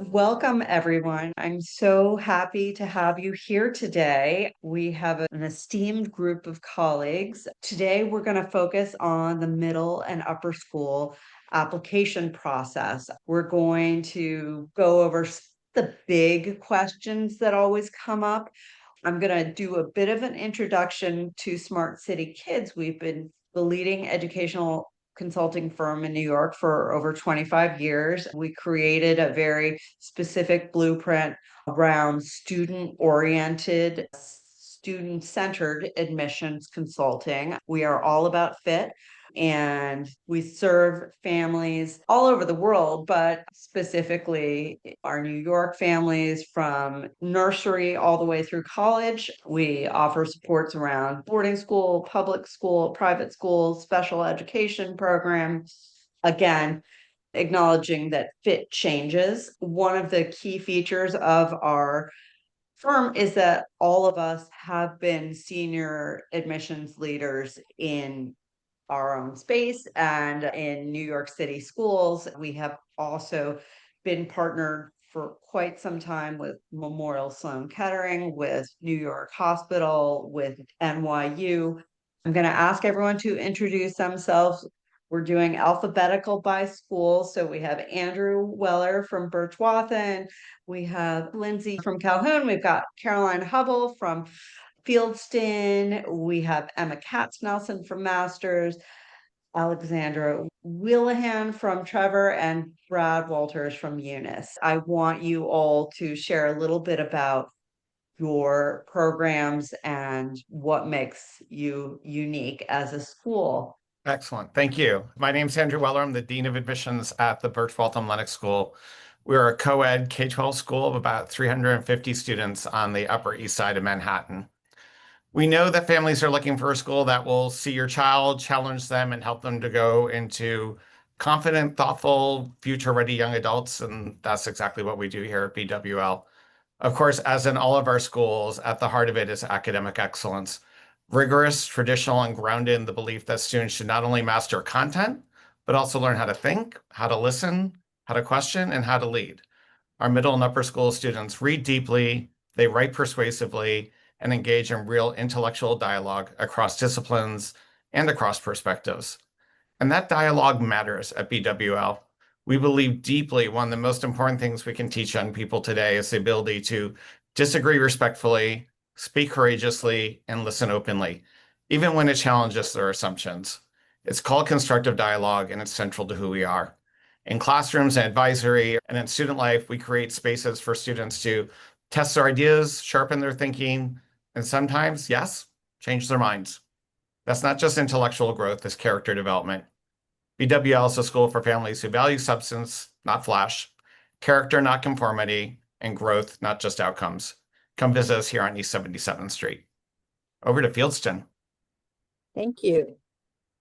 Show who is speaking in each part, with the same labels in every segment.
Speaker 1: Welcome, everyone. I'm so happy to have you here today. We have an esteemed group of colleagues. Today, we're going to focus on the middle and upper school application process. We're going to go over the big questions that always come up. I'm going to do a bit of an introduction to Smart City Kids. We've been the leading educational consulting firm in New York for over 25 years. We created a very specific blueprint around student oriented, student centered admissions consulting. We are all about fit. And we serve families all over the world, but specifically our New York families from nursery all the way through college. We offer supports around boarding school, public school, private school, special education program. Again, acknowledging that fit changes. One of the key features of our firm is that all of us have been senior admissions leaders in our own space and in New York City schools. We have also been partnered for quite some time with Memorial Sloan Kettering, with New York Hospital, with NYU. I'm going to ask everyone to introduce themselves. We're doing alphabetical by school. So we have Andrew Weller from Birch Wathen. We have Lindsay from Calhoun. We've got Caroline Hubble from Fieldston. We have Emma Katz-Nelson from Masters, Alexandra Wheelahan from Trevor, and Brad Walters from UNIS. I want you all to share a little bit about your programs and what makes you unique as a school.
Speaker 2: Excellent. Thank you. My name is Andrew Weller. I'm the Dean of Admissions at the Birch Wathen Lenox School. We're a co-ed K-12 school of about 350 students on the Upper East Side of Manhattan. We know that families are looking for a school that will see your child, challenge them, and help them to go into confident, thoughtful, future-ready young adults, and that's exactly what we do here at BWL. Of course, as in all of our schools, at the heart of it is academic excellence. Rigorous, traditional, and grounded in the belief that students should not only master content, but also learn how to think, how to listen, how to question, and how to lead. Our middle and upper school students read deeply, they write persuasively, and engage in real intellectual dialogue across disciplines and across perspectives. And that dialogue matters at BWL. We believe deeply one of the most important things we can teach young people today is the ability to disagree respectfully, speak courageously, and listen openly, even when it challenges their assumptions. It's called constructive dialogue, and it's central to who we are. In classrooms and advisory and in student life, we create spaces for students to test their ideas, sharpen their thinking, and sometimes, yes, change their minds. That's not just intellectual growth, it's character development. BWL is a school for families who value substance, not flash, character, not conformity, and growth, not just outcomes. Come visit us here on East 77th Street. Over to Fieldston.
Speaker 3: Thank you.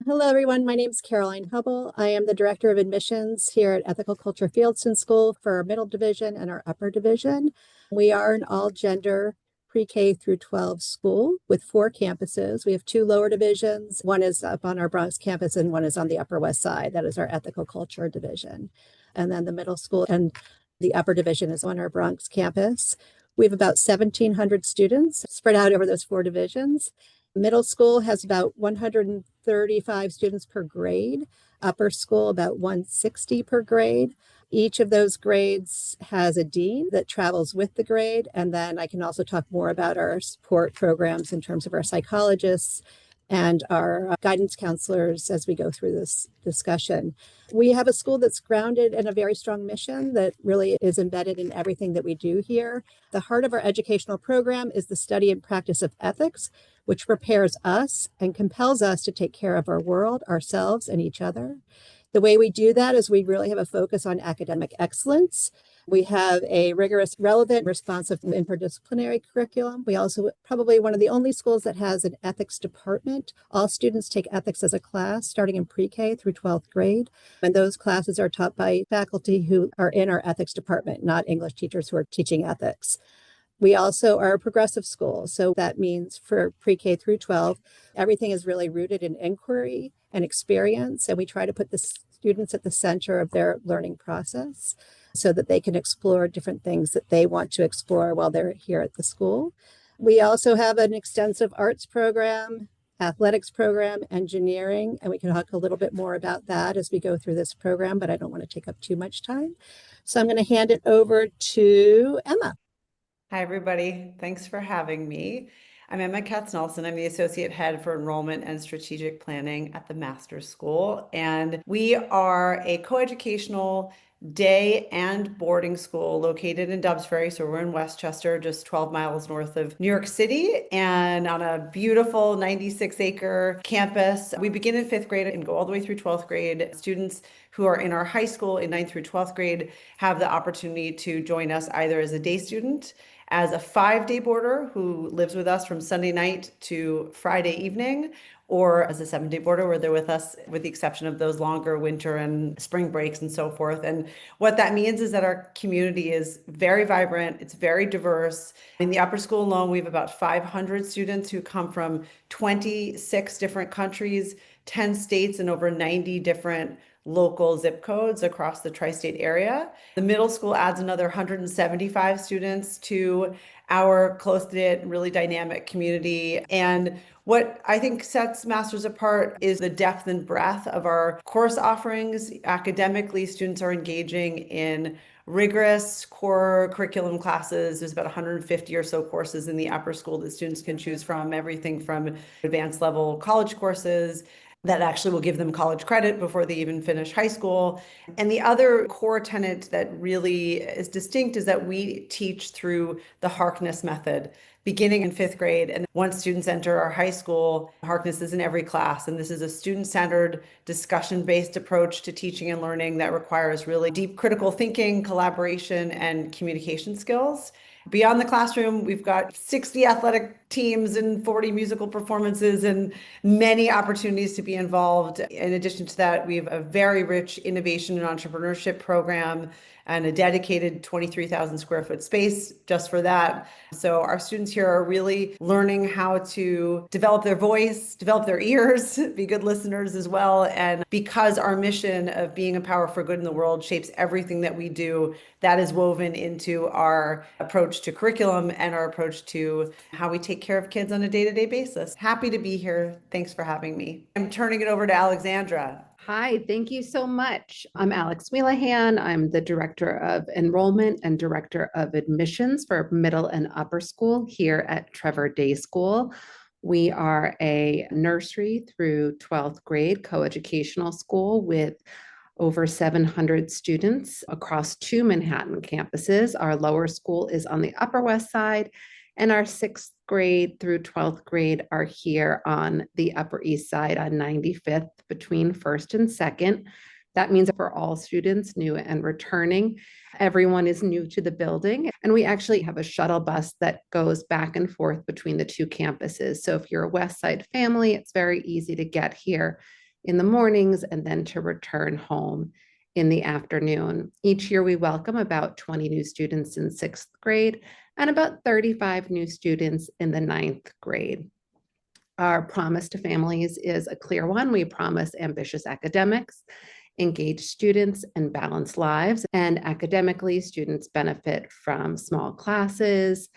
Speaker 3: Hello, everyone. My name is Caroline Hubble. I am the Director of Admissions here at Ethical Culture Fieldston School for our middle division and our upper division. We are an all-gender pre-K through 12 school with 4 campuses. We have 2 lower divisions. One is up on our Bronx campus and one is on the Upper West Side. That is our Ethical Culture division. And then the middle school and the upper division is on our Bronx campus. We have about 1,700 students spread out over those 4 divisions. Middle school has about 135 students per grade. Upper school about 160 per grade. Each of those grades has a dean that travels with the grade. And then I can also talk more about our support programs in terms of our psychologists and our guidance counselors as we go through this discussion. We have a school that's grounded in a very strong mission that really is embedded in everything that we do here. The heart of our educational program is the study and practice of ethics, which prepares us and compels us to take care of our world, ourselves, and each other. The way we do that is we really have a focus on academic excellence. We have a rigorous, relevant, responsive, interdisciplinary curriculum. We also probably one of the only schools that has an ethics department. All students take ethics as a class starting in pre-K through 12th grade. And those classes are taught by faculty who are in our ethics department, not English teachers who are teaching ethics. We also are a progressive school. So that means for pre-K through 12, everything is really rooted in inquiry and experience. And we try to put the students at the center of their learning process. so that they can explore different things that they want to explore while they're here at the school. We also have an extensive arts program, athletics program, engineering, and we can talk a little bit more about that as we go through this program, but I don't want to take up too much time. So I'm going to hand it over to Emma.
Speaker 4: Hi, everybody. Thanks for having me. I'm Emma Katz-Nelson. I'm the Associate Head for Enrollment and Strategic Planning at the Master's School. And we are a coeducational day and boarding school located in Dobbs-Ferry. So we're in Westchester, just 12 miles north of New York City, and on a beautiful 96-acre campus. We begin in 5th grade and go all the way through 12th grade. Students who are in our high school in 9th through 12th grade have the opportunity to join us either as a day student, as a 5-day boarder who lives with us from Sunday night to Friday evening, or as a 7-day boarder where they're with us with the exception of those longer winter and spring breaks and so forth. And what that means is that our community is very vibrant. It's very diverse. In the upper school alone, we have about 500 students who come from 26 different countries, 10 states, and over 90 different local zip codes across the tri-state area. The middle school adds another 175 students to our close-knit, really dynamic community. And what I think sets Masters apart is the depth and breadth of our course offerings. Academically, students are engaging in rigorous core curriculum classes. There's about 150 or so courses in the upper school that students can choose from, everything from advanced level college courses that actually will give them college credit before they even finish high school. And the other core tenet that really is distinct is that we teach through the Harkness method, beginning in 5th grade. And once students enter our high school, Harkness is in every class. And this is a student-centered, discussion-based approach to teaching and learning that requires really deep critical thinking, collaboration, and communication skills. Beyond the classroom, we've got 60 athletic teams and 40 musical performances and many opportunities to be involved. In addition to that, we have a very rich innovation and entrepreneurship program and a dedicated 23,000 square foot space just for that. So our students here are really learning how to develop their voice, develop their ears, be good listeners as well. And because our mission of being a power for good in the world shapes everything that we do, that is woven into our approach to curriculum and our approach to how we take care of kids on a day-to-day basis. Happy to be here. Thanks for having me. I'm turning it over to Alexandra.
Speaker 5: Hi, thank you so much. I'm Alex Wheelahan. I'm the Director of Enrollment and Director of Admissions for Middle and Upper School here at Trevor Day School. We are a nursery through 12th grade coeducational school with over 700 students across 2 Manhattan campuses. Our lower school is on the Upper West Side, and our 6th grade through 12th grade are here on the Upper East Side on 95th between 1st and 2nd. That means for all students, new and returning, everyone is new to the building. And we actually have a shuttle bus that goes back and forth between the 2 campuses. So if you're a West Side family, it's very easy to get here in the mornings and then to return home in the afternoon. Each year we welcome about 20 new students in 6th grade and about 35 new students in the 9th grade. Our promise to families is a clear one. We promise ambitious academics, engaged students, and balanced lives. And academically, students benefit from small classes,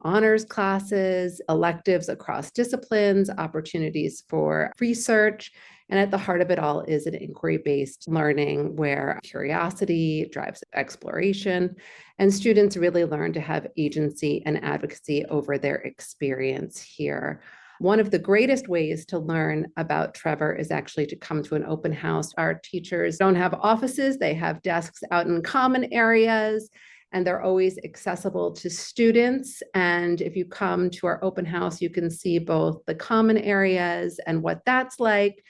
Speaker 5: honors classes, electives across disciplines, opportunities for research. And at the heart of it all is an inquiry-based learning where curiosity drives exploration, and students really learn to have agency and advocacy over their experience here. One of the greatest ways to learn about Trevor is actually to come to an open house. Our teachers don't have offices, they have desks out in common areas, and they're always accessible to students. And if you come to our open house, you can see both the common areas and what that's like,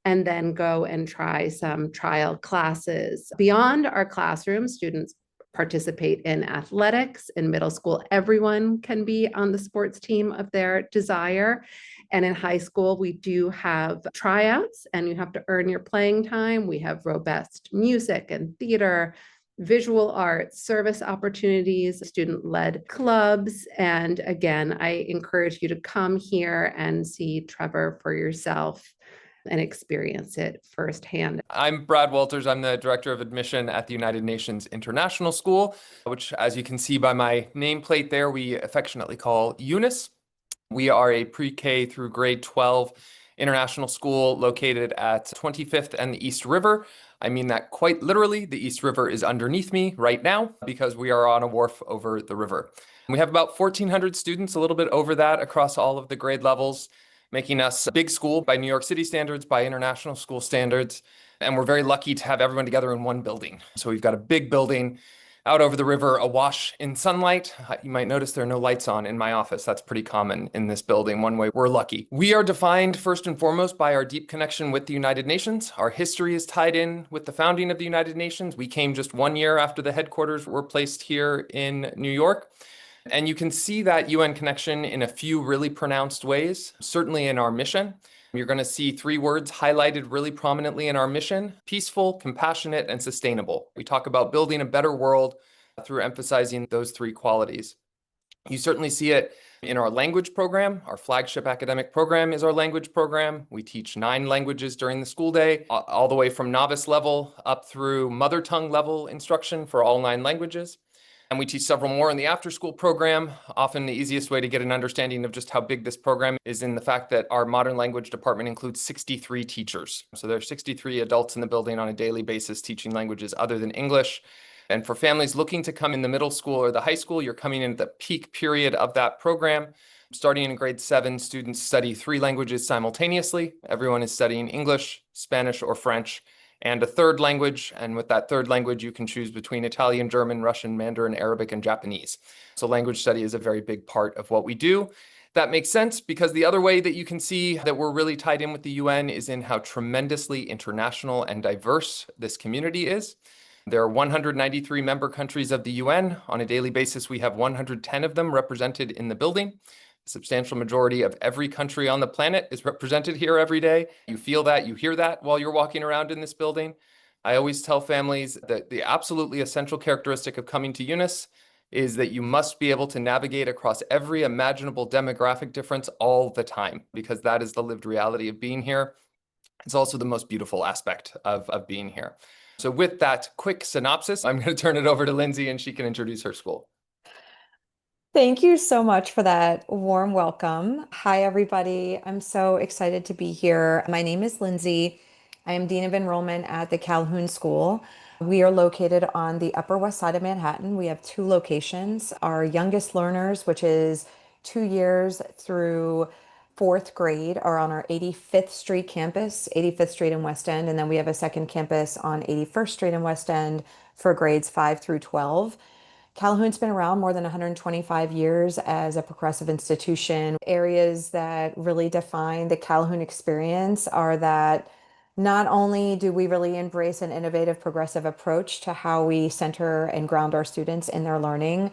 Speaker 5: and then go and try some trial classes. Beyond our classroom, students participate in athletics. In middle school, everyone can be on the sports team of their desire. And in high school, we do have tryouts and you have to earn your playing time. We have robust music and theater, visual arts, service opportunities, student-led clubs. And again, I encourage you to come here and see Trevor for yourself. and experience it firsthand.
Speaker 6: I'm Brad Walters. I'm the Director of Admission at the United Nations International School, which, as you can see by my nameplate there, we affectionately call UNIS. We are a pre-K through grade 12 international school located at 25th and the East River. I mean that quite literally. The East River is underneath me right now because we are on a wharf over the river. We have about 1,400 students, a little bit over that across all of the grade levels, making us a big school by New York City standards, by international school standards. And we're very lucky to have everyone together in one building. So we've got a big building out over the river, awash in sunlight. You might notice there are no lights on in my office. That's pretty common in this building. One way we're lucky. We are defined first and foremost by our deep connection with the United Nations. Our history is tied in with the founding of the United Nations. We came just 1 year after the headquarters were placed here in New York. And you can see that UN connection in a few really pronounced ways, certainly in our mission. You're going to see 3 words highlighted really prominently in our mission: peaceful, compassionate, and sustainable. We talk about building a better world through emphasizing those 3 qualities. You certainly see it in our language program. Our flagship academic program is our language program. We teach 9 languages during the school day, all the way from novice level up through mother tongue level instruction for all 9 languages. And we teach several more in the after-school program. Often the easiest way to get an understanding of just how big this program is in the fact that our modern language department includes 63 teachers. So there are 63 adults in the building on a daily basis teaching languages other than English. And for families looking to come in the middle school or the high school, you're coming in at the peak period of that program. Starting in grade 7, students study 3 languages simultaneously. Everyone is studying English, Spanish, or French, and a 3rd language. And with that 3rd language, you can choose between Italian, German, Russian, Mandarin, Arabic, and Japanese. So language study is a very big part of what we do. That makes sense because the other way that you can see that we're really tied in with the UN is in how tremendously international and diverse this community is. There are 193 member countries of the UN. On a daily basis, we have 110 of them represented in the building. A substantial majority of every country on the planet is represented here every day. You feel that, you hear that while you're walking around in this building. I always tell families that the absolutely essential characteristic of coming to UNIS is that you must be able to navigate across every imaginable demographic difference all the time, because that is the lived reality of being here. It's also the most beautiful aspect of being here. So with that quick synopsis, I'm going to turn it over to Lindsay and she can introduce her school.
Speaker 7: Thank you so much for that warm welcome. Hi, everybody. I'm so excited to be here. My name is Lindsay. I am Dean of Enrollment at the Calhoun School. We are located on the Upper West Side of Manhattan. We have 2 locations. Our youngest learners, which is 2 years through 4th grade, are on our 85th Street campus, 85th Street in West End. And then we have a second campus on 81st Street in West End for grades 5 through 12. Calhoun's been around more than 125 years as a progressive institution. Areas that really define the Calhoun experience are that not only do we really embrace an innovative progressive approach to how we center and ground our students in their learning,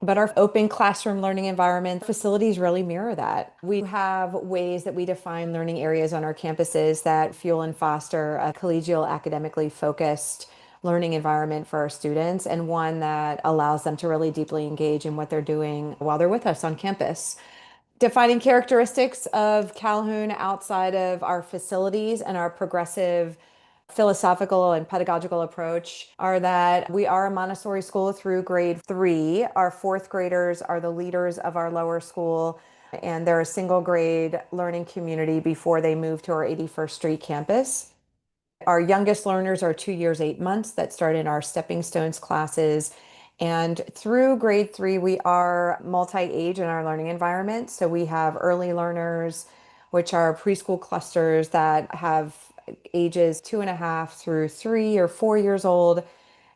Speaker 7: but our open classroom learning environment facilities really mirror that. We have ways that we define learning areas on our campuses that fuel and foster a collegial, academically focused learning environment for our students, and one that allows them to really deeply engage in what they're doing while they're with us on campus. Defining characteristics of Calhoun outside of our facilities and our progressive philosophical and pedagogical approach are that we are a Montessori school through grade 3. Our 4th graders are the leaders of our lower school, and they're a single grade learning community before they move to our 81st Street campus. Our youngest learners are 2 years, 8 months that start in our Stepping Stones classes. And through grade 3, we are multi-age in our learning environment. So we have early learners, which are preschool clusters that have ages 2.5 through 3 or 4 years old.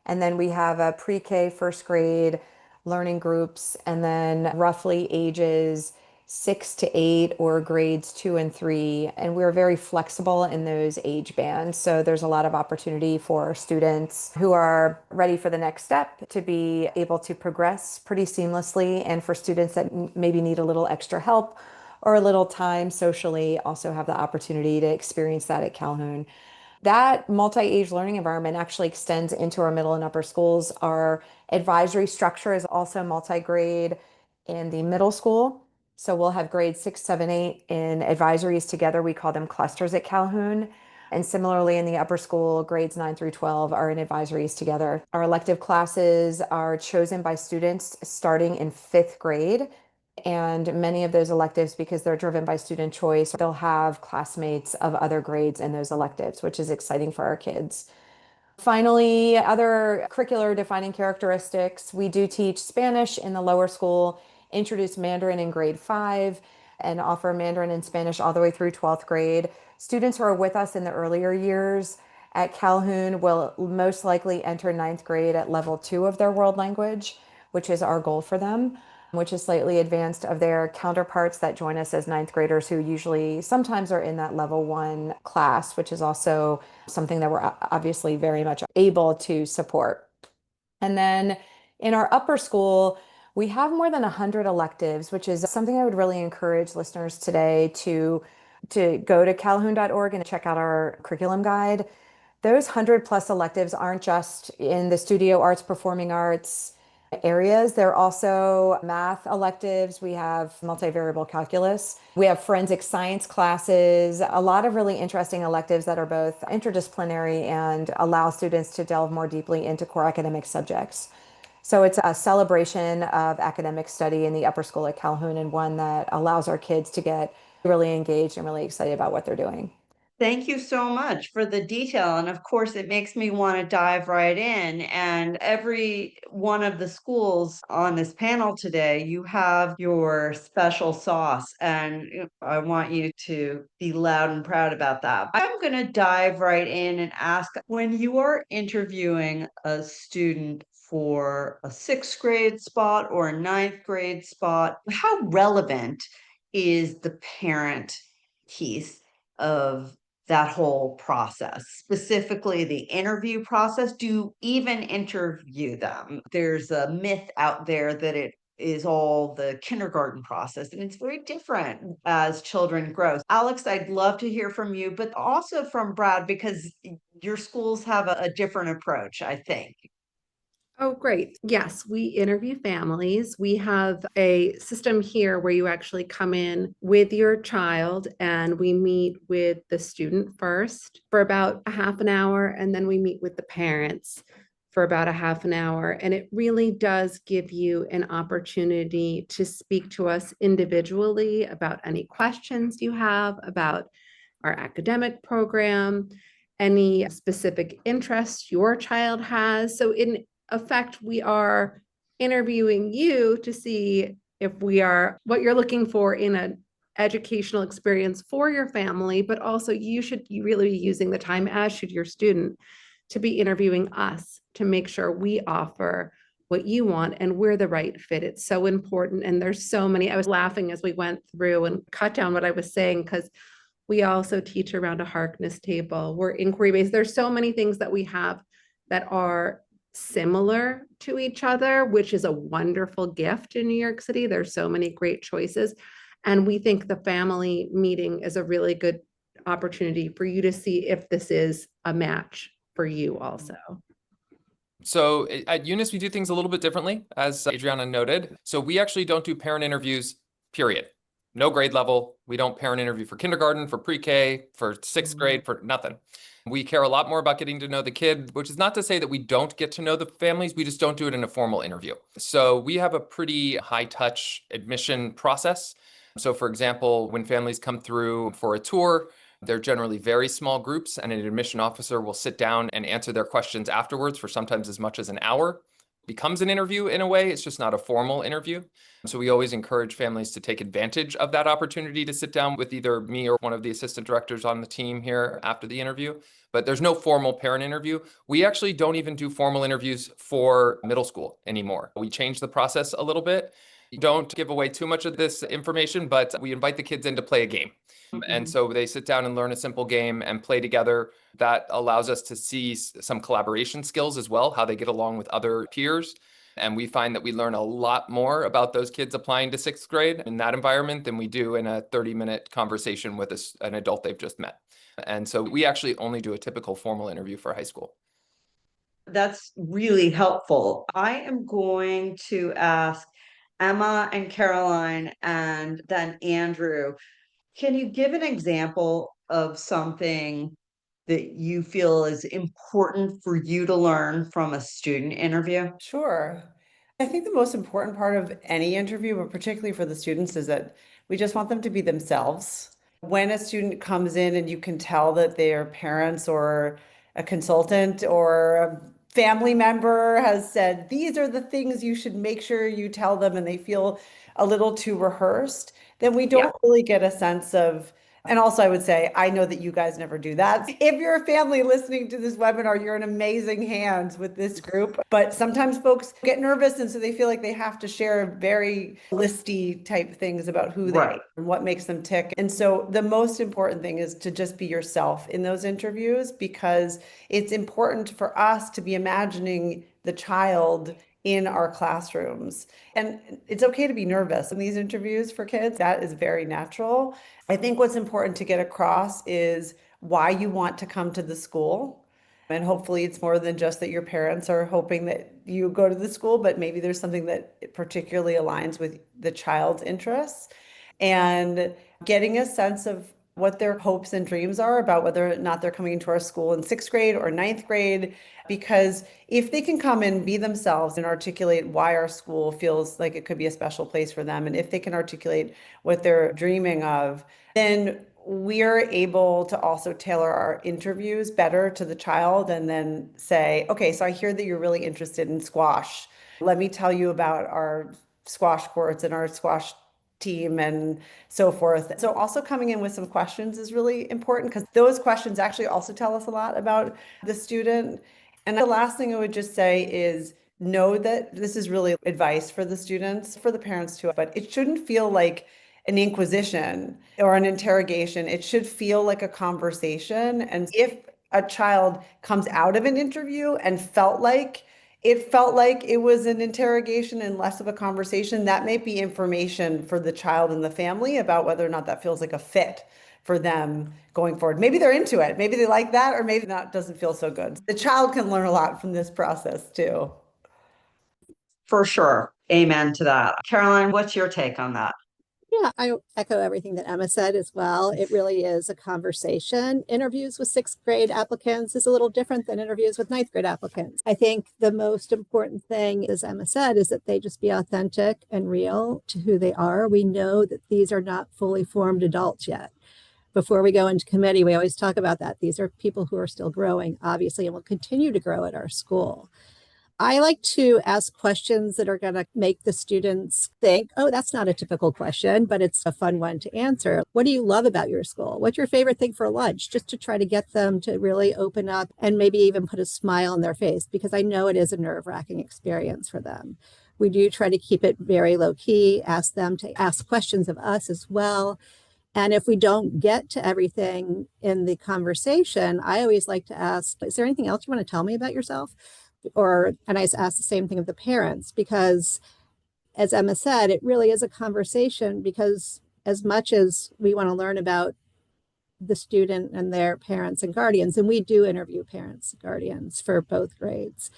Speaker 7: And then we have a pre-K 1st grade learning groups, and then roughly ages 6 to 8 or grades 2 and 3. And we're very flexible in those age bands. So there's a lot of opportunity for students who are ready for the next step to be able to progress pretty seamlessly. And for students that maybe need a little extra help or a little time socially, also have the opportunity to experience that at Calhoun. That multi-age learning environment actually extends into our middle and upper schools. Our advisory structure is also multi-grade in the middle school. So we'll have grades 6, 7, 8 in advisories together. We call them clusters at Calhoun. And similarly in the upper school, grades 9 through 12 are in advisories together. Our elective classes are chosen by students starting in 5th grade. And many of those electives, because they're driven by student choice, they'll have classmates of other grades in those electives, which is exciting for our kids. Finally, other curricular defining characteristics. We do teach Spanish in the lower school, introduce Mandarin in grade 5, and offer Mandarin and Spanish all the way through 12th grade. Students who are with us in the earlier years at Calhoun will most likely enter 9th grade at level 2 of their world language, which is our goal for them, which is slightly advanced of their counterparts that join us as 9th graders who usually sometimes are in that level 1 class, which is also something that we're obviously very much able to support. And then in our upper school, we have more than 100 electives, which is something I would really encourage listeners today to go to calhoun.org and check out our curriculum guide. Those 100 plus electives aren't just in the studio arts, performing arts areas. They're also math electives. We have multivariable calculus. We have forensic science classes, a lot of really interesting electives that are both interdisciplinary and allow students to delve more deeply into core academic subjects. So it's a celebration of academic study in the upper school at Calhoun, and one that allows our kids to get really engaged and really excited about what they're doing.
Speaker 1: Thank you so much for the detail. And of course, it makes me want to dive right in. And every one of the schools on this panel today, you have your special sauce. And I want you to be loud and proud about that. I'm going to dive right in and ask, when you are interviewing a student for a 6th grade spot or a 9th grade spot, how relevant is the parent piece of that whole process, specifically the interview process? Do you even interview them? There's a myth out there that it is all the kindergarten process, and it's very different as children grow. Alex, I'd love to hear from you, but also from Brad, because your schools have a different approach, I think.
Speaker 5: Oh, great. Yes, we interview families. We have a system here where you actually come in with your child and we meet with the student first for about a half an hour, and then we meet with the parents for about a half an hour. And it really does give you an opportunity to speak to us individually about any questions you have about our academic program, any specific interests your child has. So in effect, we are interviewing you to see if we are what you're looking for in an educational experience for your family, but also you really be using the time, as should your student, to be interviewing us to make sure we offer what you want and we're the right fit. It's so important. And there's so many, I was laughing as we went through and cut down what I was saying, because we also teach around a Harkness table. We're inquiry-based. There's so many things that we have that are similar to each other, which is a wonderful gift in New York City. There's so many great choices. And we think the family meeting is a really good opportunity for you to see if this is a match for you also.
Speaker 6: So at UNIS, we do things a little bit differently, as Adriana noted. So we actually don't do parent interviews, period. No grade level. We don't parent interview for kindergarten, for pre-K, for 6th grade, for nothing. We care a lot more about getting to know the kid, which is not to say that we don't get to know the families. We just don't do it in a formal interview. So we have a pretty high touch admission process. So for example, when families come through for a tour, they're generally very small groups, and an admission officer will sit down and answer their questions afterwards for sometimes as much as an hour. Becomes an interview in a way. It's just not a formal interview. So we always encourage families to take advantage of that opportunity to sit down with either me or one of the assistant directors on the team here after the interview. But there's no formal parent interview. We actually don't even do formal interviews for middle school anymore. We changed the process a little bit. Don't give away too much of this information, but we invite the kids in to play a game. And so they sit down and learn a simple game and play together. That allows us to see some collaboration skills as well, how they get along with other peers. And we find that we learn a lot more about those kids applying to 6th grade in that environment than we do in a 30-minute conversation with an adult they've just met. And so we actually only do a typical formal interview for high school.
Speaker 1: That's really helpful. I am going to ask Emma and Caroline, and then Andrew. Can you give an example of something that you feel is important for you to learn from a student interview?
Speaker 4: Sure. I think the most important part of any interview, but particularly for the students, is that we just want them to be themselves. When a student comes in and you can tell that their parents or a consultant or a family member has said, these are the things you should make sure you tell them, and they feel a little too rehearsed, then we
Speaker 1: Yeah.
Speaker 4: don't really get a sense of. And also, I would say, I know that you guys never do that. If you're a family listening to this webinar, you're in amazing hands with this group. But sometimes folks get nervous, and so they feel like they have to share very listy type things about who they are
Speaker 1: Right.
Speaker 4: and what makes them tick. And so the most important thing is to just be yourself in those interviews, because it's important for us to be imagining the child in our classrooms. And it's okay to be nervous in these interviews for kids. That is very natural. I think what's important to get across is why you want to come to the school. And hopefully it's more than just that your parents are hoping that you go to the school, but maybe there's something that particularly aligns with the child's interests. And getting a sense of what their hopes and dreams are about whether or not they're coming into our school in 6th grade or 9th grade. Because if they can come and be themselves and articulate why our school feels like it could be a special place for them, and if they can articulate what they're dreaming of, then we're able to also tailor our interviews better to the child, and then say, okay, so I hear that you're really interested in squash. Let me tell you about our squash courts and our squash team and so forth. So also coming in with some questions is really important, because those questions actually also tell us a lot about the student. And the last thing I would just say is know that this is really advice for the students, for the parents too, but it shouldn't feel like an inquisition or an interrogation. It should feel like a conversation. And if a child comes out of an interview and felt like it was an interrogation and less of a conversation, that may be information for the child and the family about whether or not that feels like a fit for them going forward. Maybe they're into it. Maybe they like that, or maybe that doesn't feel so good. The child can learn a lot from this process too.
Speaker 1: For sure. Amen to that. Caroline, what's your take on that?
Speaker 3: Yeah, I echo everything that Emma said as well. It really is a conversation. Interviews with 6th grade applicants is a little different than interviews with 9th grade applicants. I think the most important thing, as Emma said, is that they just be authentic and real to who they are. We know that these are not fully formed adults yet. Before we go into committee, we always talk about that. These are people who are still growing, obviously, and will continue to grow at our school. I like to ask questions that are going to make the students think, oh, that's not a typical question, but it's a fun one to answer. What do you love about your school? What's your favorite thing for lunch? Just to try to get them to really open up and maybe even put a smile on their face, because I know it is a nerve-wracking experience for them. We do try to keep it very low key, ask them to ask questions of us as well. And if we don't get to everything in the conversation, I always like to ask, is there anything else you want to tell me about yourself? And I ask the same thing of the parents, because as Emma said, it really is a conversation, because as much as we want to learn about the student and their parents and guardians, and we do interview parents and guardians for both grades,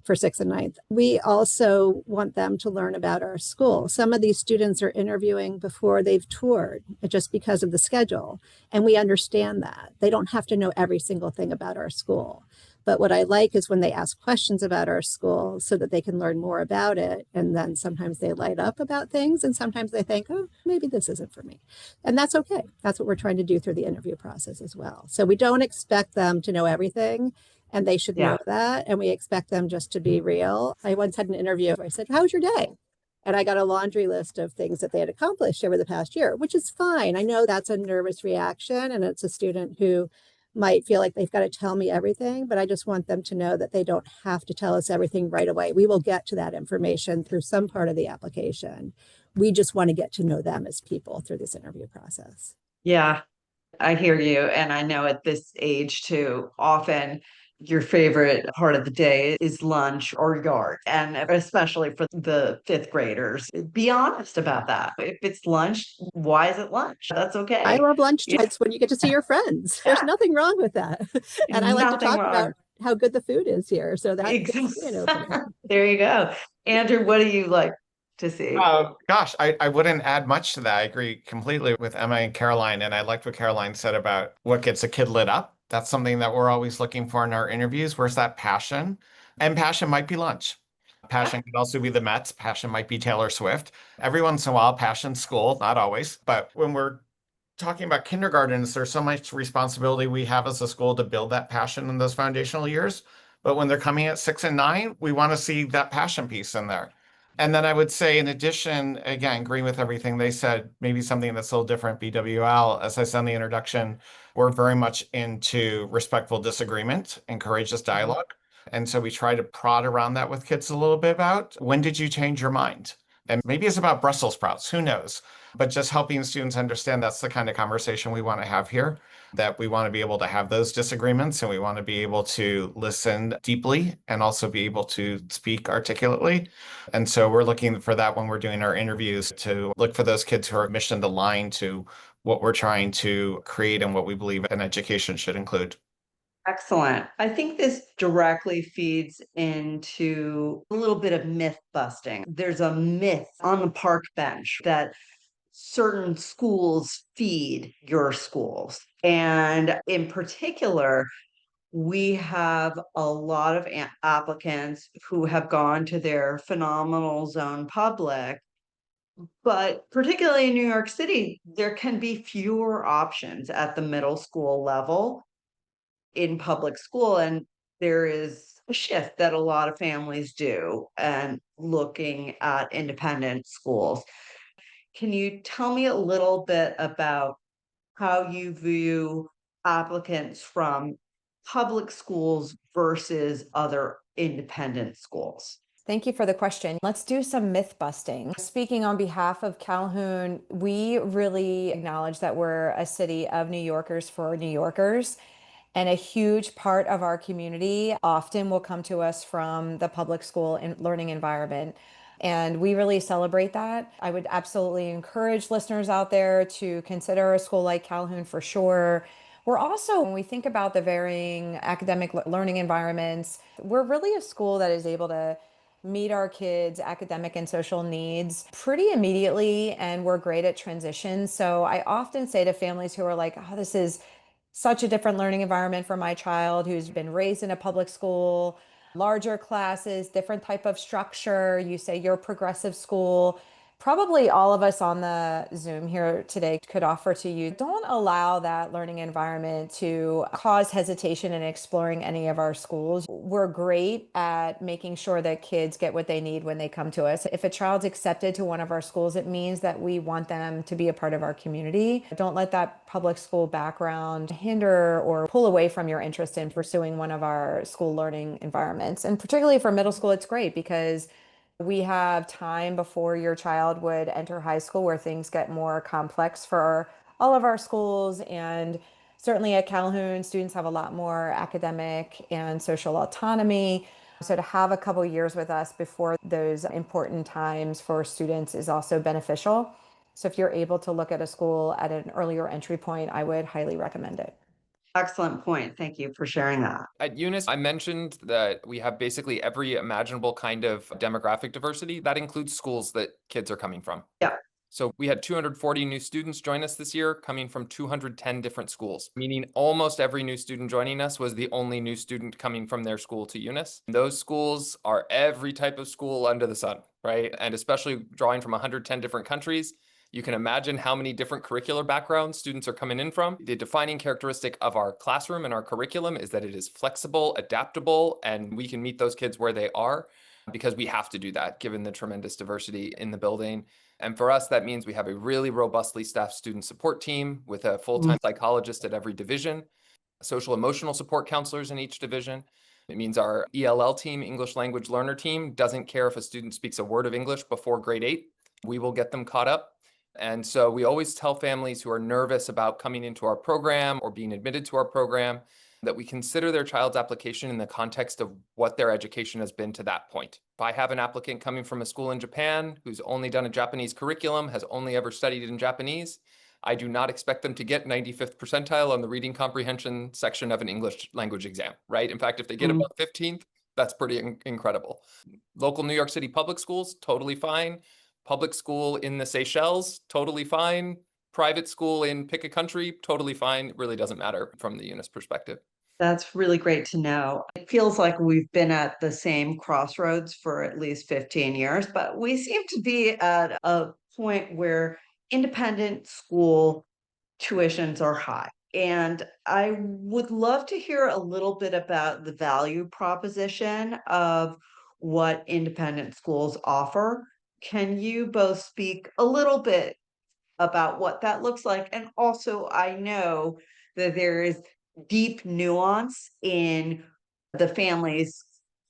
Speaker 3: for 6th and 9th, we also want them to learn about our school. Some of these students are interviewing before they've toured, just because of the schedule. And we understand that. They don't have to know every single thing about our school. But what I like is when they ask questions about our school so that they can learn more about it. And then sometimes they light up about things, and sometimes they think, oh, maybe this isn't for me. And that's okay. That's what we're trying to do through the interview process as well. So we don't expect them to know everything, and they should know that. And we expect them just to be real. I once had an interview where I said, how was your day? And I got a laundry list of things that they had accomplished over the past year, which is fine. I know that's a nervous reaction, and it's a student who might feel like they've got to tell me everything, but I just want them to know that they don't have to tell us everything right away. We will get to that information through some part of the application. We just want to get to know them as people through this interview process.
Speaker 1: Yeah, I hear you. And I know at this age too, often your favorite part of the day is lunch or yard. And especially for the 5th graders, be honest about that. If it's lunch, why is it lunch? That's okay.
Speaker 3: I love lunch times when you get to see your friends. There's nothing wrong with that. And I like to talk about how good the food is here. So that
Speaker 1: Exactly. There you go. Andrew, what do you like? to see.
Speaker 2: Gosh, I wouldn't add much to that. I agree completely with Emma and Caroline, and I liked what Caroline said about what gets a kid lit up. That's something that we're always looking for in our interviews. Where's that passion? And passion might be lunch. Passion could also be the Mets. Passion might be Taylor Swift. Every once in a while, passion school, not always. But when we're talking about kindergartens, there's so much responsibility we have as a school to build that passion in those foundational years. But when they're coming at 6 and 9, we want to see that passion piece in there. And then I would say, in addition, again, agreeing with everything they said, maybe something that's a little different, BWL, as I said in the introduction, we're very much into respectful disagreement and courageous dialogue. And so we try to prod around that with kids a little bit about when did you change your mind? And maybe it's about Brussels sprouts, who knows? But just helping students understand that's the kind of conversation we want to have here, that we want to be able to have those disagreements and we want to be able to listen deeply and also be able to speak articulately. And so we're looking for that when we're doing our interviews, to look for those kids who are mission aligned to what we're trying to create and what we believe an education should include.
Speaker 1: Excellent. I think this directly feeds into a little bit of myth busting. There's a myth on the park bench that certain schools feed your schools. And in particular, we have a lot of applicants who have gone to their phenomenal zone public. But particularly in New York City, there can be fewer options at the middle school level in public school. And there is a shift that a lot of families do and looking at independent schools. Can you tell me a little bit about how you view applicants from public schools versus other independent schools?
Speaker 7: Thank you for the question. Let's do some myth busting. Speaking on behalf of Calhoun, we really acknowledge that we're a city of New Yorkers for New Yorkers. And a huge part of our community often will come to us from the public school and learning environment. And we really celebrate that. I would absolutely encourage listeners out there to consider a school like Calhoun for sure. We're also, when we think about the varying academic learning environments, we're really a school that is able to meet our kids' academic and social needs pretty immediately, and we're great at transition. So I often say to families who are like, oh, this is such a different learning environment for my child who's been raised in a public school, larger classes, different type of structure. You say you're a progressive school. Probably all of us on the Zoom here today could offer to you, don't allow that learning environment to cause hesitation in exploring any of our schools. We're great at making sure that kids get what they need when they come to us. If a child's accepted to one of our schools, it means that we want them to be a part of our community. Don't let that public school background hinder or pull away from your interest in pursuing one of our school learning environments. And particularly for middle school, it's great because we have time before your child would enter high school where things get more complex for all of our schools. And certainly at Calhoun, students have a lot more academic and social autonomy. So to have a couple years with us before those important times for students is also beneficial. So if you're able to look at a school at an earlier entry point, I would highly recommend it.
Speaker 1: Excellent point. Thank you for sharing that.
Speaker 6: At UNIS, I mentioned that we have basically every imaginable kind of demographic diversity. That includes schools that kids are coming from.
Speaker 1: Yeah.
Speaker 6: So we had 240 new students join us this year, coming from 210 different schools, meaning almost every new student joining us was the only new student coming from their school to UNIS. Those schools are every type of school under the sun, right? And especially drawing from 110 different countries, you can imagine how many different curricular backgrounds students are coming in from. The defining characteristic of our classroom and our curriculum is that it is flexible, adaptable, and we can meet those kids where they are because we have to do that given the tremendous diversity in the building. And for us, that means we have a really robustly staffed student support team with a full-time psychologist at every division, social emotional support counselors in each division. It means our ELL team, English language learner team, doesn't care if a student speaks a word of English before grade 8. We will get them caught up. And so we always tell families who are nervous about coming into our program or being admitted to our program that we consider their child's application in the context of what their education has been to that point. If I have an applicant coming from a school in Japan who's only done a Japanese curriculum, has only ever studied in Japanese, I do not expect them to get 95th percentile on the reading comprehension section of an English language exam, right? In fact, if they get above 15th, that's pretty incredible. Local New York City public schools, totally fine. Public school in the Seychelles, totally fine. Private school in pick a country, totally fine. It really doesn't matter from the UNIS perspective.
Speaker 1: That's really great to know. It feels like we've been at the same crossroads for at least 15 years, but we seem to be at a point where independent school tuitions are high. And I would love to hear a little bit about the value proposition of what independent schools offer. Can you both speak a little bit about what that looks like? And also, I know that there is deep nuance in the families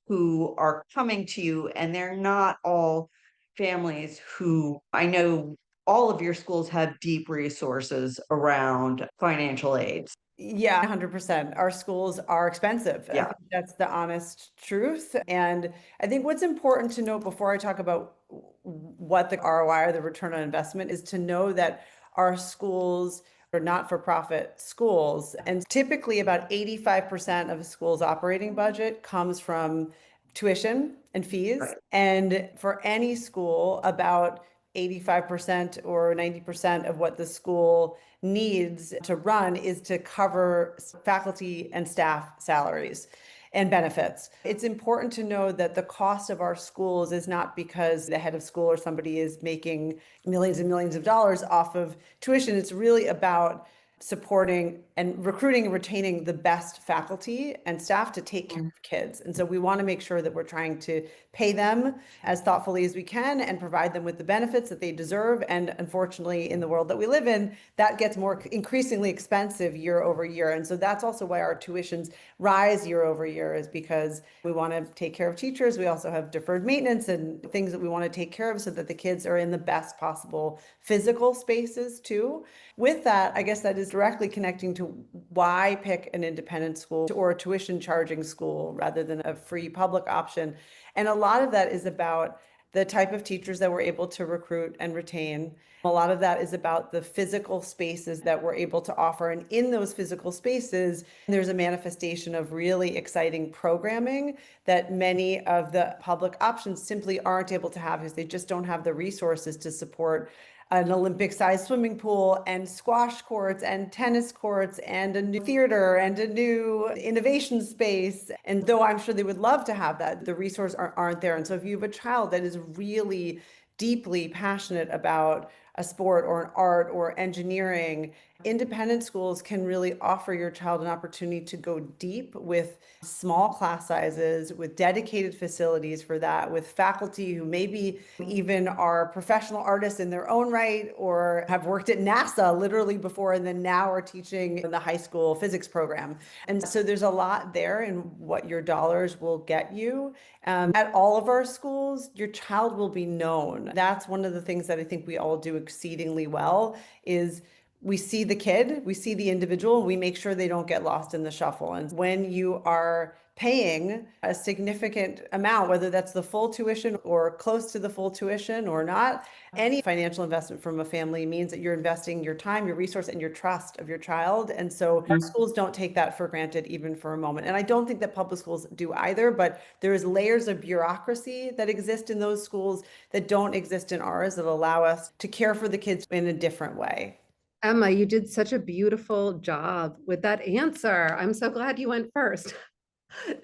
Speaker 1: who are coming to you, and they're not all families who I know all of your schools have deep resources around financial aid.
Speaker 4: Yeah, 100%. Our schools are expensive. I
Speaker 1: Yeah.
Speaker 4: think that's the honest truth. And I think what's important to note before I talk about what the ROI or the return on investment is to know that our schools are not-for-profit schools. And typically about 85% of a school's operating budget comes from tuition and fees.
Speaker 1: Right.
Speaker 4: And for any school, about 85% or 90% of what the school needs to run is to cover faculty and staff salaries and benefits. It's important to know that the cost of our schools is not because the head of school or somebody is making millions and millions of dollars off of tuition. It's really about supporting and recruiting and retaining the best faculty and staff to take care of kids. And so we want to make sure that we're trying to pay them as thoughtfully as we can and provide them with the benefits that they deserve. And unfortunately, in the world that we live in, that gets more increasingly expensive year over year. And so that's also why our tuitions rise year over year, is because we want to take care of teachers. We also have deferred maintenance and things that we want to take care of so that the kids are in the best possible physical spaces too. With that, I guess that is directly connecting to why pick an independent school or a tuition charging school rather than a free public option. And a lot of that is about the type of teachers that we're able to recruit and retain. A lot of that is about the physical spaces that we're able to offer. And in those physical spaces, there's a manifestation of really exciting programming that many of the public options simply aren't able to have because they just don't have the resources to support an Olympic-sized swimming pool and squash courts and tennis courts and a new theater and a new innovation space. And though I'm sure they would love to have that, the resources aren't there. And so if you have a child that is really deeply passionate about a sport or an art or engineering, independent schools can really offer your child an opportunity to go deep with small class sizes, with dedicated facilities for that, with faculty who maybe even are professional artists in their own right or have worked at NASA literally before and then now are teaching in the high school physics program. And so there's a lot there in what your dollars will get you. At all of our schools, your child will be known. That's one of the things that I think we all do exceedingly well is we see the kid, we see the individual, we make sure they don't get lost in the shuffle. And when you are paying a significant amount, whether that's the full tuition or close to the full tuition or not, any financial investment from a family means that you're investing your time, your resource, and your trust of your child. And so our schools don't take that for granted even for a moment. And I don't think that public schools do either, but there is layers of bureaucracy that exist in those schools that don't exist in ours that allow us to care for the kids in a different way.
Speaker 5: Emma, you did such a beautiful job with that answer. I'm so glad you went first.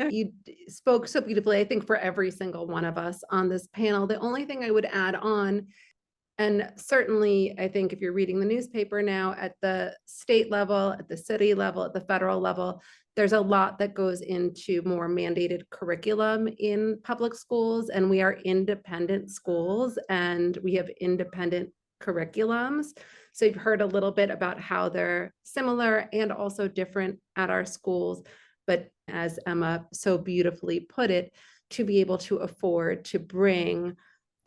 Speaker 5: You spoke so beautifully, I think, for every single one of us on this panel. The only thing I would add on, and certainly I think if you're reading the newspaper now at the state level, at the city level, at the federal level, there's a lot that goes into more mandated curriculum in public schools, and we are independent schools and we have independent curriculums. So you've heard a little bit about how they're similar and also different at our schools. But as Emma so beautifully put it, to be able to afford to bring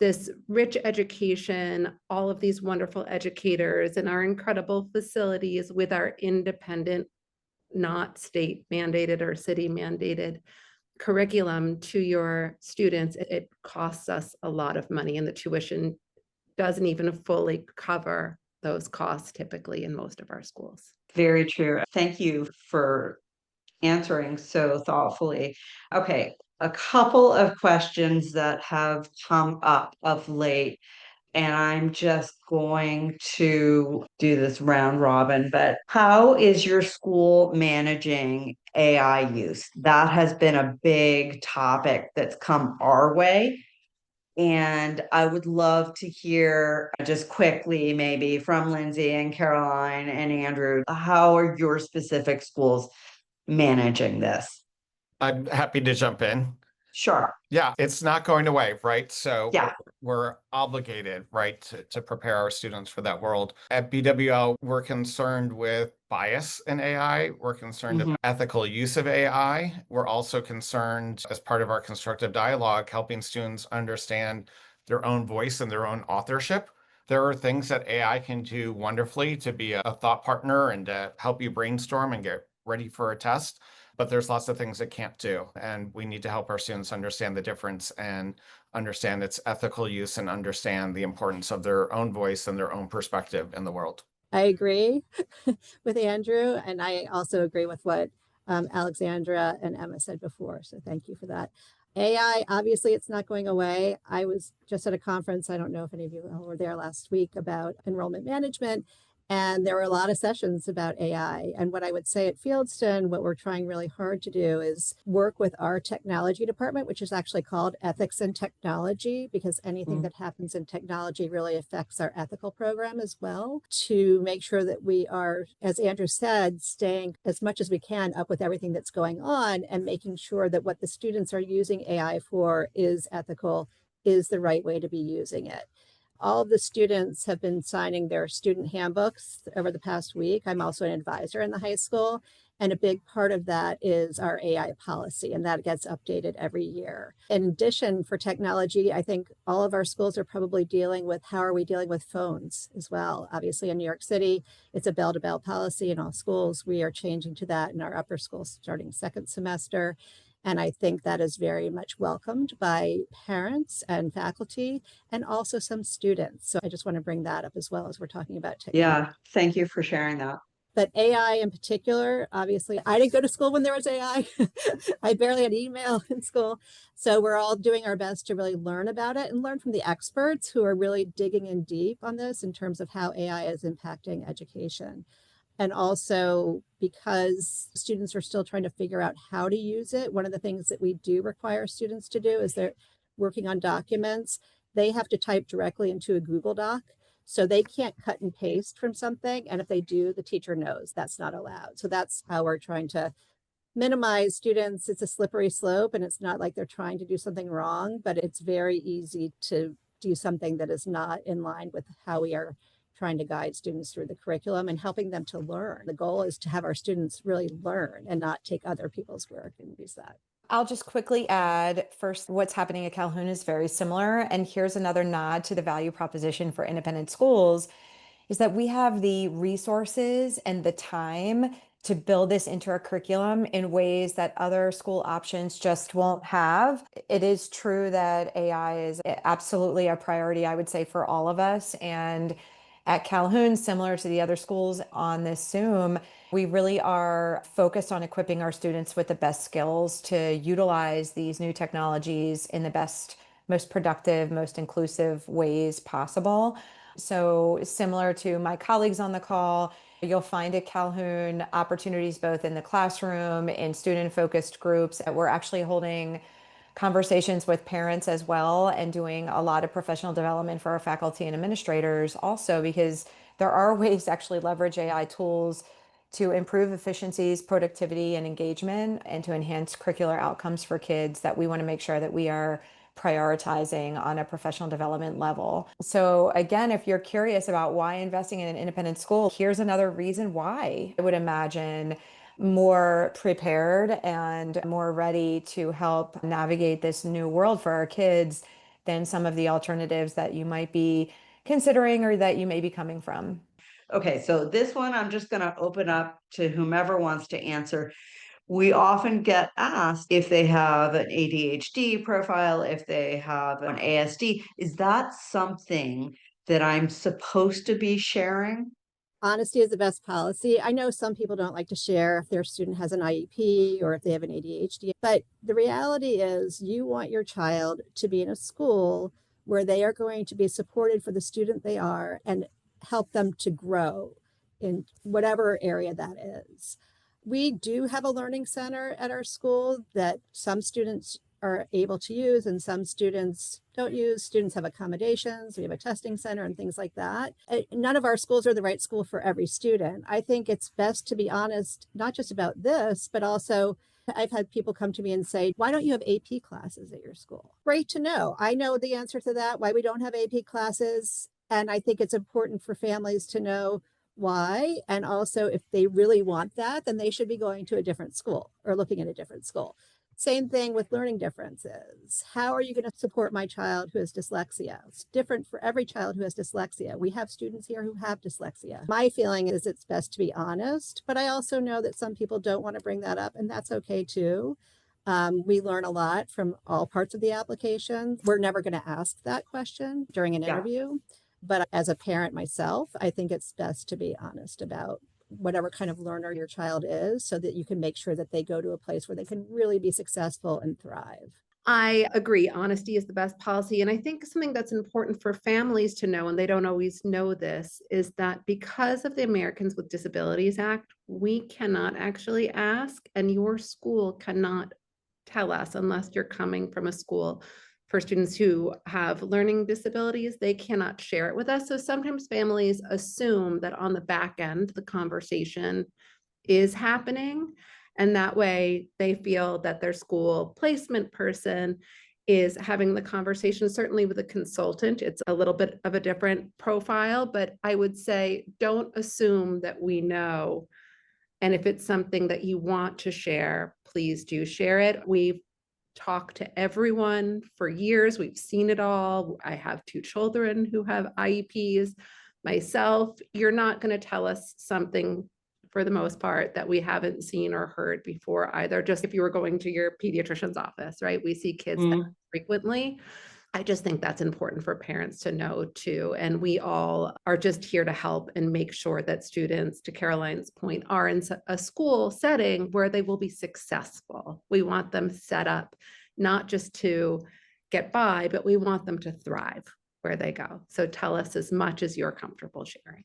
Speaker 5: this rich education, all of these wonderful educators and our incredible facilities with our independent, not state mandated or city mandated curriculum to your students, it costs us a lot of money, and the tuition doesn't even fully cover those costs typically in most of our schools.
Speaker 1: Very true. Thank you for answering so thoughtfully. Okay, a couple of questions that have come up of late. and I'm just going to do this round robin, but how is your school managing AI use? That has been a big topic that's come our way. And I would love to hear just quickly, maybe from Lindsay and Caroline and Andrew, how are your specific schools managing this?
Speaker 2: I'm happy to jump in.
Speaker 1: Sure.
Speaker 2: Yeah, it's not going away, right? So
Speaker 1: Yeah.
Speaker 2: we're obligated, right, to prepare our students for that world. At BWL, we're concerned with bias in AI. We're concerned
Speaker 1: Mhm.
Speaker 2: about ethical use of AI. We're also concerned, as part of our constructive dialogue, helping students understand their own voice and their own authorship. There are things that AI can do wonderfully to be a thought partner and to help you brainstorm and get ready for a test. But there's lots of things it can't do. And we need to help our students understand the difference and understand its ethical use and understand the importance of their own voice and their own perspective in the world.
Speaker 3: I agree with Andrew, and I also agree with what Alexandra and Emma said before. So thank you for that. AI, obviously, it's not going away. I was just at a conference, I don't know if any of you were there last week, about enrollment management. And there were a lot of sessions about AI. And what I would say at Fieldston, what we're trying really hard to do is work with our technology department, which is actually called Ethics and Technology, because anything that happens in technology really affects our ethical program as well, to make sure that we are, as Andrew said, staying as much as we can up with everything that's going on and making sure that what the students are using AI for is ethical, is the right way to be using it. All of the students have been signing their student handbooks over the past week. I'm also an advisor in the high school, and a big part of that is our AI policy, and that gets updated every year. In addition, for technology, I think all of our schools are probably dealing with how are we dealing with phones as well. Obviously, in New York City, it's a bell-to-bell policy in all schools. We are changing to that in our upper schools starting second semester. And I think that is very much welcomed by parents and faculty and also some students. So I just want to bring that up as well as we're talking about technology.
Speaker 1: Yeah. Thank you for sharing that.
Speaker 3: But AI in particular, obviously, I didn't go to school when there was AI. I barely had email in school. So we're all doing our best to really learn about it and learn from the experts who are really digging in deep on this in terms of how AI is impacting education. And also because students are still trying to figure out how to use it, one of the things that we do require students to do is they're working on documents. They have to type directly into a Google Doc. So they can't cut and paste from something. And if they do, the teacher knows that's not allowed. So that's how we're trying to minimize students. It's a slippery slope, and it's not like they're trying to do something wrong, but it's very easy to do something that is not in line with how we are trying to guide students through the curriculum and helping them to learn. The goal is to have our students really learn and not take other people's work and use that.
Speaker 7: I'll just quickly add first, what's happening at Calhoun is very similar. And here's another nod to the value proposition for independent schools is that we have the resources and the time to build this into our curriculum in ways that other school options just won't have. It is true that AI is absolutely a priority, I would say, for all of us. And at Calhoun, similar to the other schools on this Zoom, we really are focused on equipping our students with the best skills to utilize these new technologies in the best, most productive, most inclusive ways possible. So similar to my colleagues on the call, you'll find at Calhoun opportunities both in the classroom, in student-focused groups. We're actually holding conversations with parents as well and doing a lot of professional development for our faculty and administrators also, because there are ways to actually leverage AI tools to improve efficiencies, productivity, and engagement, and to enhance curricular outcomes for kids that we want to make sure that we are prioritizing on a professional development level. So again, if you're curious about why investing in an independent school, here's another reason why. I would imagine more prepared and more ready to help navigate this new world for our kids than some of the alternatives that you might be considering or that you may be coming from.
Speaker 1: Okay, so this one I'm just going to open up to whomever wants to answer. We often get asked if they have an ADHD profile, if they have an ASD. Is that something that I'm supposed to be sharing?
Speaker 3: Honesty is the best policy. I know some people don't like to share if their student has an IEP or if they have an ADHD, but the reality is you want your child to be in a school where they are going to be supported for the student they are and help them to grow in whatever area that is. We do have a learning center at our school that some students are able to use and some students don't use. Students have accommodations. We have a testing center and things like that. None of our schools are the right school for every student. I think it's best to be honest, not just about this, but also I've had people come to me and say, why don't you have AP classes at your school? Great to know. I know the answer to that, why we don't have AP classes. And I think it's important for families to know why. And also, if they really want that, then they should be going to a different school or looking at a different school. Same thing with learning differences. How are you going to support my child who has dyslexia? It's different for every child who has dyslexia. We have students here who have dyslexia. My feeling is it's best to be honest, but I also know that some people don't want to bring that up, and that's okay too. We learn a lot from all parts of the application. We're never going to ask that question during an interview, but as a parent myself, I think it's best to be honest about whatever kind of learner your child is so that you can make sure that they go to a place where they can really be successful and thrive.
Speaker 5: I agree. Honesty is the best policy. And I think something that's important for families to know, and they don't always know this, is that because of the Americans with Disabilities Act, we cannot actually ask, and your school cannot tell us unless you're coming from a school for students who have learning disabilities, they cannot share it with us. So sometimes families assume that on the back end, the conversation is happening. And that way they feel that their school placement person is having the conversation. Certainly with a consultant, it's a little bit of a different profile, but I would say don't assume that we know. And if it's something that you want to share, please do share it. We've talked to everyone for years. We've seen it all. I have 2 children who have IEPs. Myself, you're not going to tell us something for the most part that we haven't seen or heard before either. Just if you were going to your pediatrician's office, right? We see kids that frequently. I just think that's important for parents to know too. And we all are just here to help and make sure that students, to Caroline's point, are in a school setting where they will be successful. We want them set up not just to get by, but we want them to thrive where they go. So tell us as much as you're comfortable sharing.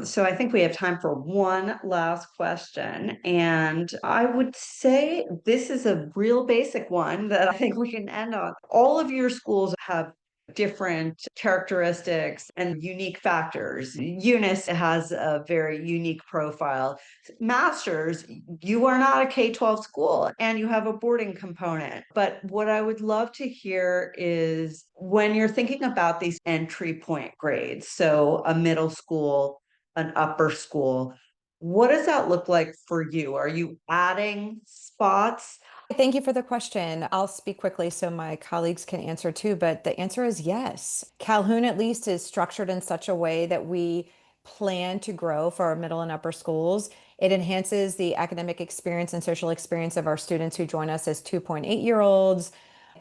Speaker 1: So I think we have time for one last question. And I would say this is a real basic one that I think we can end on. All of your schools have different characteristics and unique factors. UNIS has a very unique profile. Masters, you are not a K-12 school and you have a boarding component. But what I would love to hear is when you're thinking about these entry point grades, so a middle school, an upper school, what does that look like for you? Are you adding spots?
Speaker 7: Thank you for the question. I'll speak quickly so my colleagues can answer too, but the answer is yes. Calhoun at least is structured in such a way that we plan to grow for our middle and upper schools. It enhances the academic experience and social experience of our students who join us as 2.8-year-olds.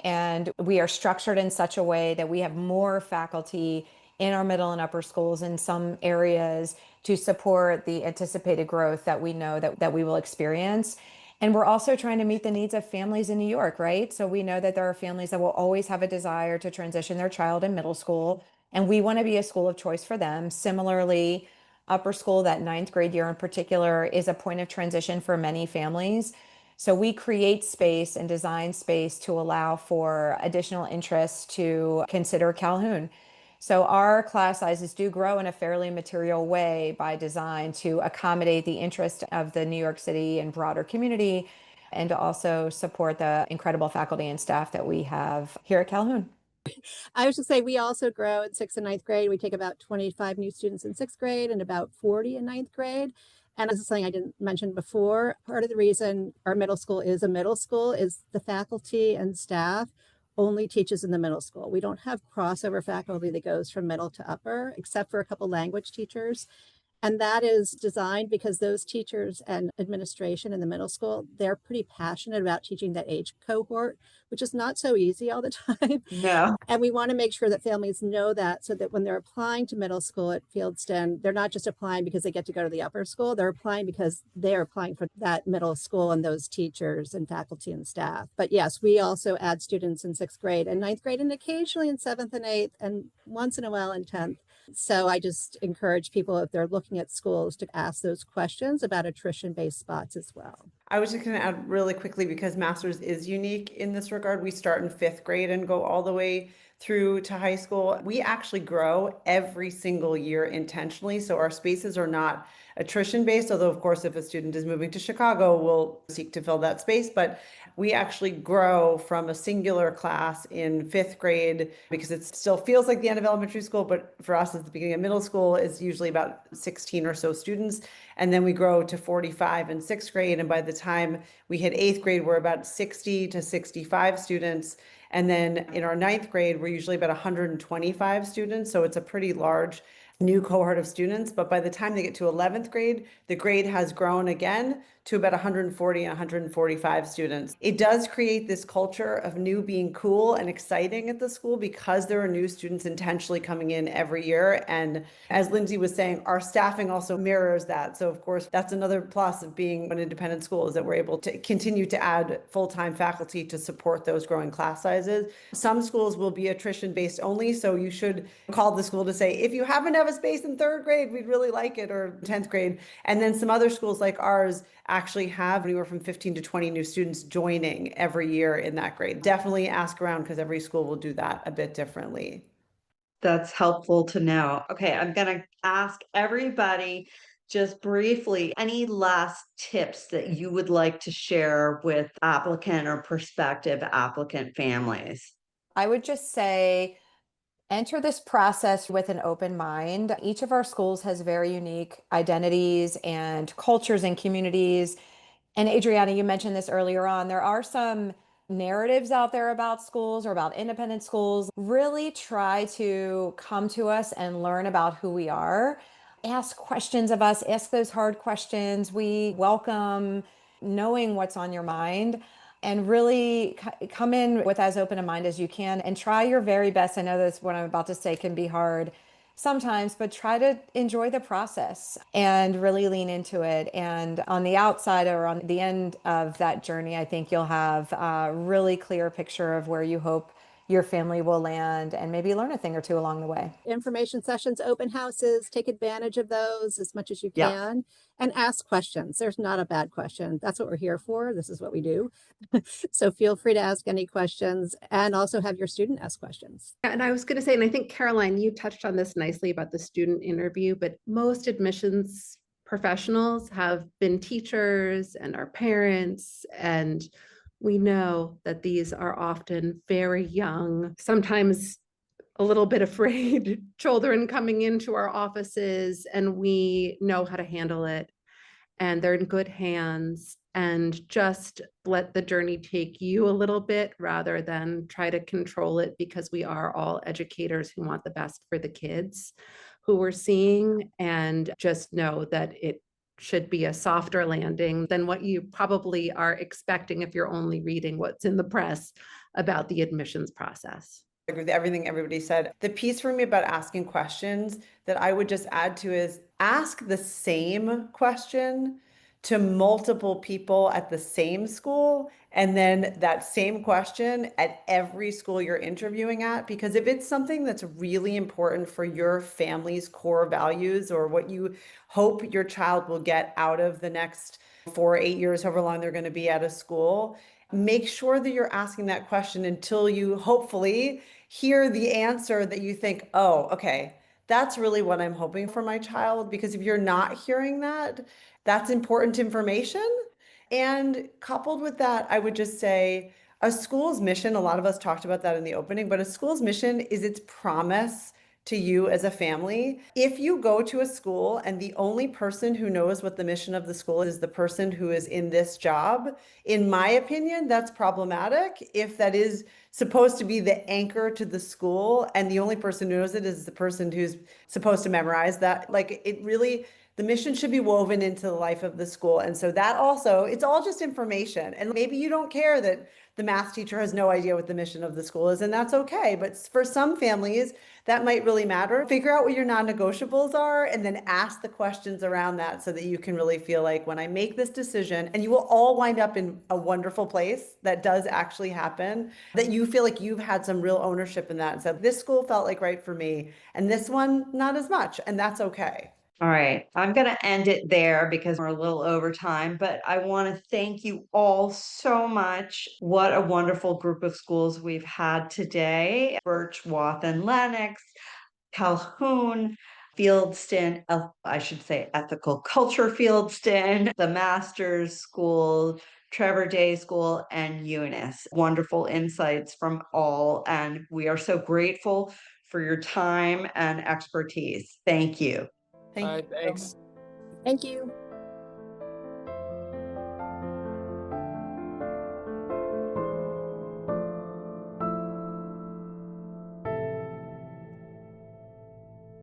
Speaker 7: And we are structured in such a way that we have more faculty in our middle and upper schools in some areas to support the anticipated growth that we know that we will experience. And we're also trying to meet the needs of families in New York, right? So we know that there are families that will always have a desire to transition their child in middle school, and we want to be a school of choice for them. Similarly, upper school, that 9th grade year in particular, is a point of transition for many families. So we create space and design space to allow for additional interest to consider Calhoun. So our class sizes do grow in a fairly material way by design to accommodate the interest of the New York City and broader community, and to also support the incredible faculty and staff that we have here at Calhoun.
Speaker 3: I was just say we also grow in 6th and 9th grade. We take about 25 new students in 6th grade and about 40 in 9th grade. And this is something I didn't mention before. Part of the reason our middle school is a middle school is the faculty and staff only teaches in the middle school. We don't have crossover faculty that goes from middle to upper, except for a couple language teachers. And that is designed because those teachers and administration in the middle school, they're pretty passionate about teaching that age cohort, which is not so easy all the time.
Speaker 1: No.
Speaker 3: And we want to make sure that families know that so that when they're applying to middle school at Fieldston, they're not just applying because they get to go to the upper school, they're applying because they're applying for that middle school and those teachers and faculty and staff. But yes, we also add students in 6th grade and 9th grade and occasionally in 7th and 8th and once in a while in 10th. So I just encourage people, if they're looking at schools, to ask those questions about attrition-based spots as well.
Speaker 4: I was just going to add really quickly, because Masters is unique in this regard. We start in 5th grade and go all the way through to high school. We actually grow every single year intentionally. So our spaces are not attrition based, although of course, if a student is moving to Chicago, we'll seek to fill that space. But we actually grow from a singular class in 5th grade, because it still feels like the end of elementary school, but for us at the beginning of middle school is usually about 16 or so students. And then we grow to 45 in 6th grade. And by the time we hit 8th grade, we're about 60 to 65 students. And then in our 9th grade, we're usually about 125 students. So it's a pretty large new cohort of students. But by the time they get to 11th grade, the grade has grown again to about 140 and 145 students. It does create this culture of new being cool and exciting at the school, because there are new students intentionally coming in every year. And as Lindsay was saying, our staffing also mirrors that. So of course, that's another plus of being an independent school, is that we're able to continue to add full-time faculty to support those growing class sizes. Some schools will be attrition based only. So you should call the school to say, if you happen to have a space in 3rd grade, we'd really like it, or 10th grade. And then some other schools like ours actually have anywhere from 15 to 20 new students joining every year in that grade. Definitely ask around, because every school will do that a bit differently.
Speaker 1: That's helpful to know. Okay, I'm going to ask everybody just briefly, any last tips that you would like to share with applicant or prospective applicant families?
Speaker 7: I would just say, enter this process with an open mind. Each of our schools has very unique identities and cultures and communities. And Adriana, you mentioned this earlier on. There are some narratives out there about schools or about independent schools. Really try to come to us and learn about who we are. Ask questions of us, ask those hard questions. We welcome knowing what's on your mind, and really come in with as open a mind as you can and try your very best. I know this, what I'm about to say can be hard sometimes, but try to enjoy the process and really lean into it. And on the outside, or on the end of that journey, I think you'll have a really clear picture of where you hope your family will land, and maybe learn a thing or two along the way.
Speaker 3: Information sessions, open houses, take advantage of those as much as you
Speaker 1: Yeah.
Speaker 3: can, and ask questions. There's not a bad question. That's what we're here for. This is what we do. So feel free to ask any questions, and also have your student ask questions.
Speaker 5: And I was going to say, and I think Caroline, you touched on this nicely about the student interview, but most admissions professionals have been teachers and are parents, and we know that these are often very young, sometimes a little bit afraid children coming into our offices, and we know how to handle it, and they're in good hands. And just let the journey take you a little bit, rather than try to control it, because we are all educators who want the best for the kids who we're seeing. And just know that it should be a softer landing than what you probably are expecting if you're only reading what's in the press about the admissions process.
Speaker 4: I agree with everything everybody said. The piece for me about asking questions that I would just add to is, ask the same question to multiple people at the same school, and then that same question at every school you're interviewing at. Because if it's something that's really important for your family's core values, or what you hope your child will get out of the next 4 or 8 years, however long they're going to be at a school, make sure that you're asking that question until you hopefully hear the answer that you think, oh, okay, that's really what I'm hoping for my child. Because if you're not hearing that, that's important information. And coupled with that, I would just say a school's mission, a lot of us talked about that in the opening, but a school's mission is its promise to you as a family. If you go to a school and the only person who knows what the mission of the school is the person who is in this job, in my opinion, that's problematic. If that is supposed to be the anchor to the school and the only person who knows it is the person who's supposed to memorize that, like, it really, The mission should be woven into the life of the school. And so that also, it's all just information. And maybe you don't care that the math teacher has no idea what the mission of the school is, and that's okay. But for some families, that might really matter. Figure out what your non-negotiables are and then ask the questions around that so that you can really feel like, when I make this decision, and you will all wind up in a wonderful place that does actually happen, that you feel like you've had some real ownership in that. And said, this school felt like right for me, and this one, not as much, and that's okay.
Speaker 1: All right, I'm going to end it there because we're a little over time, but I want to thank you all so much. What a wonderful group of schools we've had today. Birch Wathen Lenox, Calhoun, Fieldston, I should say Ethical Culture Fieldston, the Masters School, Trevor Day School, and UNIS. Wonderful insights from all, and we are so grateful for your time and expertise. Thank you.
Speaker 4: Thank you.
Speaker 6: Thanks.
Speaker 3: Thank you.